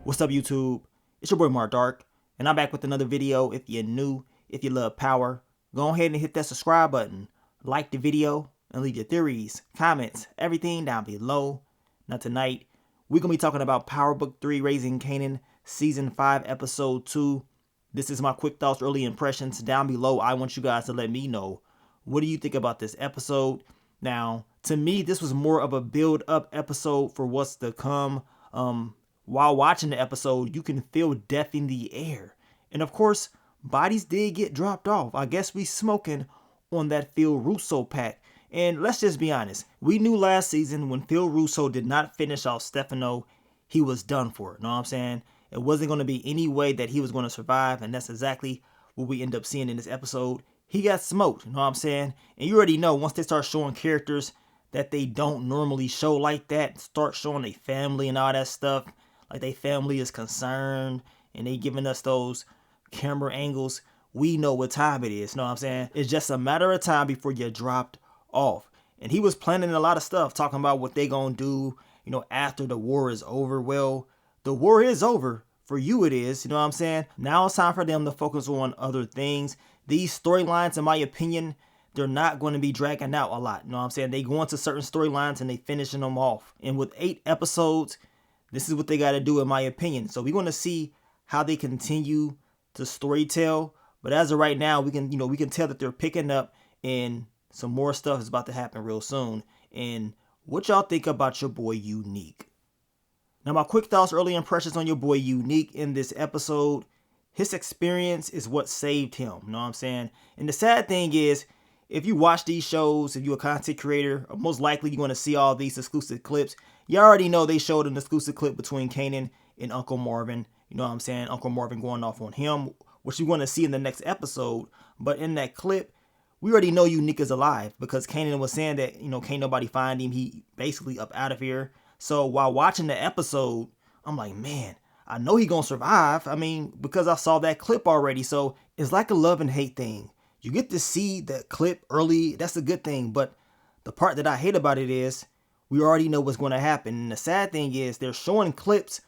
What's up, YouTube? It's your boy Mark Dark, and I'm back with another video. If you're new, if you love power, go ahead and hit that subscribe button, like the video, and leave your theories, comments, everything down below. Now tonight, we're going to be talking about Power Book 3, Raising Kanan, Season 5, Episode 2. This is my quick thoughts, early impressions. Down below, I want you guys to let me know, what do you think about this episode? Now, to me, this was more of a build-up episode for what's to come. While watching the episode, you can feel death in the air. And of course, bodies did get dropped off. I guess we smoking on that Phil Russo pack. And let's just be honest. We knew last season when Phil Russo did not finish off Stefano, he was done for. You know what I'm saying? It wasn't going to be any way that he was going to survive. And that's exactly what we end up seeing in this episode. He got smoked. You know what I'm saying? And you already know once they start showing characters that they don't normally show like that, start showing their family and all that stuff, like their family is concerned and they giving us those camera angles, we know what time it is. You know what I'm saying? It's just a matter of time before you're dropped off. And he was planning a lot of stuff, talking about what they gonna do, you know, after the war is over. Well, the war is over. For you it is, you know what I'm saying? Now it's time for them to focus on other things. These storylines, in my opinion, they're not going to be dragging out a lot. You know what I'm saying? They go into certain storylines and they finishing them off. And with 8 episodes, this is what they got to do, in my opinion. So we're going to see how they continue to storytell. But as of right now, we can tell that they're picking up and some more stuff is about to happen real soon. And what y'all think about your boy Unique? Now, my quick thoughts, early impressions on your boy Unique in this episode. His experience is what saved him. You know what I'm saying? And the sad thing is, if you watch these shows, if you're a content creator, most likely you're going to see all these exclusive clips. You already know they showed an exclusive clip between Kanan and Uncle Marvin. You know what I'm saying? Uncle Marvin going off on him, which you're going to see in the next episode. But in that clip, we already know Unique is alive because Kanan was saying that, you know, can't nobody find him. He basically up out of here. So while watching the episode, I'm like, man, I know he going to survive. I mean, because I saw that clip already. So it's like a love and hate thing. You get to see the clip early. That's a good thing. But the part that I hate about it is we already know what's going to happen. And the sad thing is they're showing clips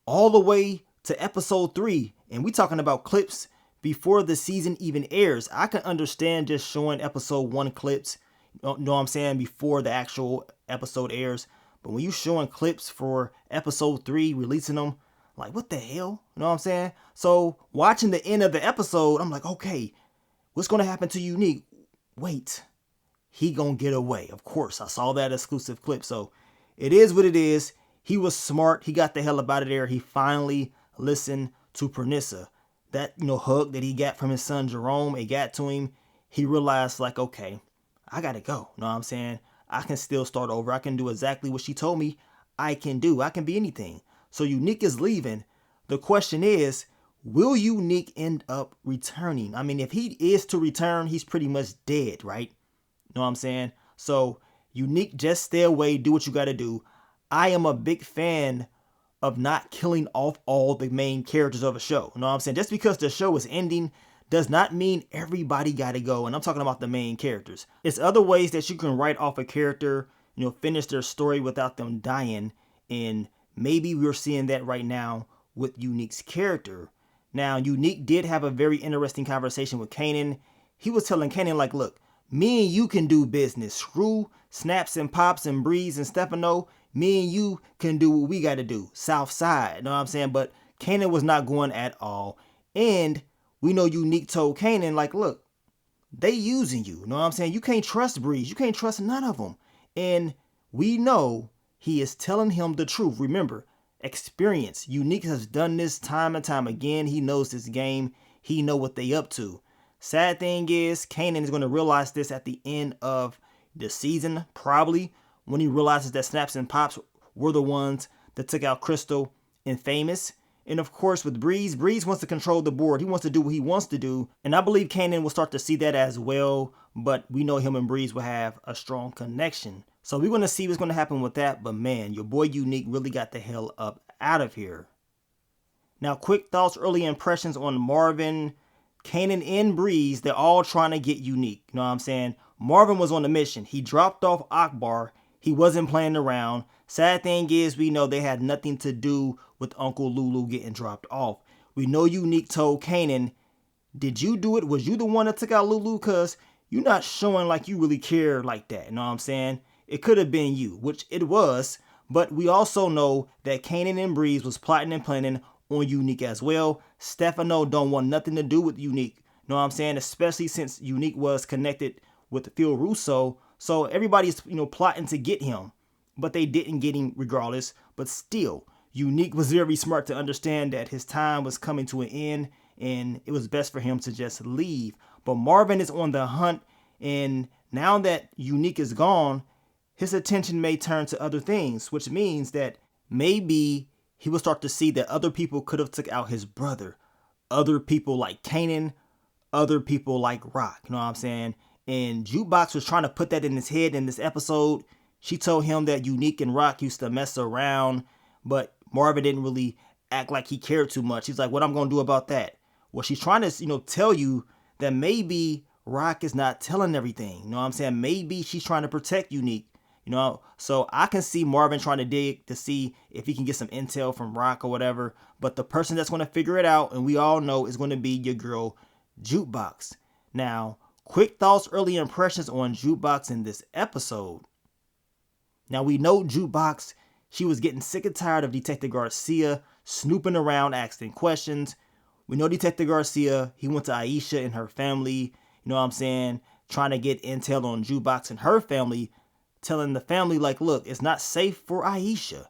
all the way to episode 3. And we talking about clips before the season even airs. I can understand just showing episode 1 clips, you know what I'm saying, before the actual episode airs. But when you showing clips for episode 3, releasing them, like, what the hell? You know what I'm saying? So watching the end of the episode, I'm like, okay, what's going to happen to Unique? Wait, he going to get away. Of course, I saw that exclusive clip. So it is what it is. He was smart. He got the hell up out of there. He finally listened to Pernissa. That, you know, hug that he got from his son Jerome, it got to him. He realized, like, okay, I got to go. You know what I'm saying? I can still start over. I can do exactly what she told me I can do. I can be anything. So Unique is leaving. The question is, will Unique end up returning? I mean, if he is to return, he's pretty much dead, right? You know what I'm saying? So Unique, just stay away. Do what you got to do. I am a big fan of not killing off all the main characters of a show. You know what I'm saying? Just because the show is ending does not mean everybody got to go. And I'm talking about the main characters. It's other ways that you can write off a character, you know, finish their story without them dying. And maybe we're seeing that right now with Unique's character. Now, Unique did have a very interesting conversation with Kanan. He was telling Kanan, like, look, me and you can do business. Screw Snaps and Pops and Breeze and Stefano. Me and you can do what we got to do. South side. You know what I'm saying? But Kanan was not going at all. And we know Unique told Kanan, like, look, they using you. You know what I'm saying? You can't trust Breeze. You can't trust none of them. And we know he is telling him the truth. Remember, experience. Unique has done this time and time again. He knows this game. He know what they up to. Sad thing is, Kanan is going to realize this at the end of the season, probably, when he realizes that Snaps and Pops were the ones that took out Crystal and Famous. And of course, with Breeze, Breeze wants to control the board. He wants to do what he wants to do. And I believe Kanan will start to see that as well. But we know him and Breeze will have a strong connection. So we're going to see what's going to happen with that. But man, your boy Unique really got the hell up out of here. Now, quick thoughts, early impressions on Marvin, Kanan, and Breeze. They're all trying to get Unique. You know what I'm saying? Marvin was on a mission. He dropped off Akbar. He wasn't playing around. Sad thing is, we know they had nothing to do with Uncle Lulu getting dropped off. We know Unique told Kanan, did you do it? Was you the one that took out Lulu? Because you're not showing like you really care like that. You know what I'm saying? It could have been you, which it was. But we also know that Kanan and Breeze was plotting and planning on Unique as well. Stefano don't want nothing to do with Unique. You know what I'm saying? Especially since Unique was connected with Phil Russo. So everybody's, plotting to get him. But they didn't get him regardless. But still, Unique was very smart to understand that his time was coming to an end and it was best for him to just leave. But Marvin is on the hunt, and now that Unique is gone, his attention may turn to other things, which means that maybe he will start to see that other people could have took out his brother. Other people like Kanan, other people like Rock, you know what I'm saying? And Jukebox was trying to put that in his head in this episode. She told him that Unique and Rock used to mess around, but Marvin didn't really act like he cared too much. He's like, what I'm going to do about that? Well, she's trying to, tell you that maybe Rock is not telling everything. You know what I'm saying? Maybe she's trying to protect Unique. So I can see Marvin trying to dig to see if he can get some intel from Rock or whatever. But the person that's going to figure it out, and we all know, is going to be your girl, Jukebox. Now, quick thoughts, early impressions on Jukebox in this episode. Now, we know Jukebox, she was getting sick and tired of Detective Garcia snooping around, asking questions. We know Detective Garcia, he went to Aisha and her family, you know what I'm saying, trying to get intel on Jukebox and her family, telling the family, like, look, it's not safe for Aisha.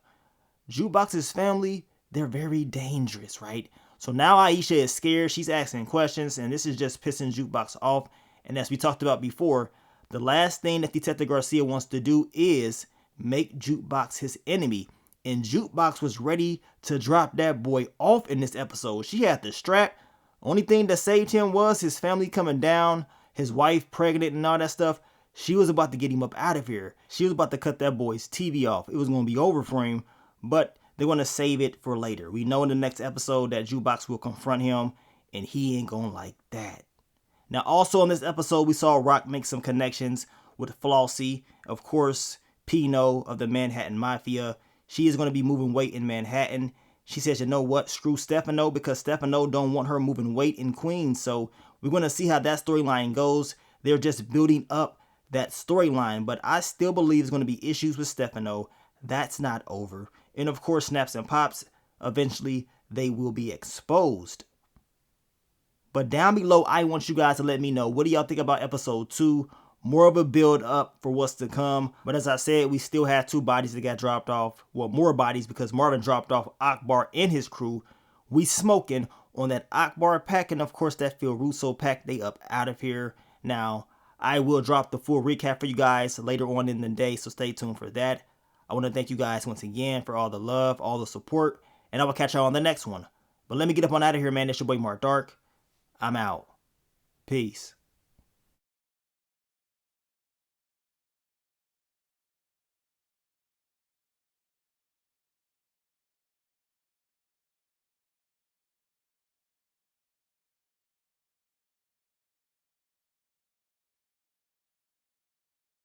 Jukebox's family, they're very dangerous, right? So now Aisha is scared, she's asking questions, and this is just pissing Jukebox off. And as we talked about before, the last thing that Detective Garcia wants to do is make Jukebox his enemy. And Jukebox was ready to drop that boy off in this episode. She had the strap. Only thing that saved him was his family coming down, his wife pregnant and all that stuff. She was about to get him up out of here. She was about to cut that boy's TV off. It was going to be over for him, but they're going to save it for later. We know in the next episode that Jukebox will confront him, and he ain't going to like that. Now, also in this episode, we saw Rock make some connections with Flossie. Of course, Pino of the Manhattan Mafia. She is going to be moving weight in Manhattan. She says, you know what? Screw Stefano, because Stefano don't want her moving weight in Queens. So we're going to see how that storyline goes. They're just building up that storyline. But I still believe there's going to be issues with Stefano. That's not over. And of course, Snaps and Pops, eventually they will be exposed. But down below, I want you guys to let me know, what do y'all think about episode 2? More of a build up for what's to come. But as I said, we still have 2 bodies that got dropped off. Well, more bodies, because Marvin dropped off Akbar and his crew. We smoking on that Akbar pack, and of course that Phil Russo pack. They up out of here. Now, I will drop the full recap for you guys later on in the day, so stay tuned for that. I want to thank you guys once again for all the love, all the support, and I will catch y'all on the next one. But let me get up on out of here, man. It's your boy Mark Dark. I'm out. Peace.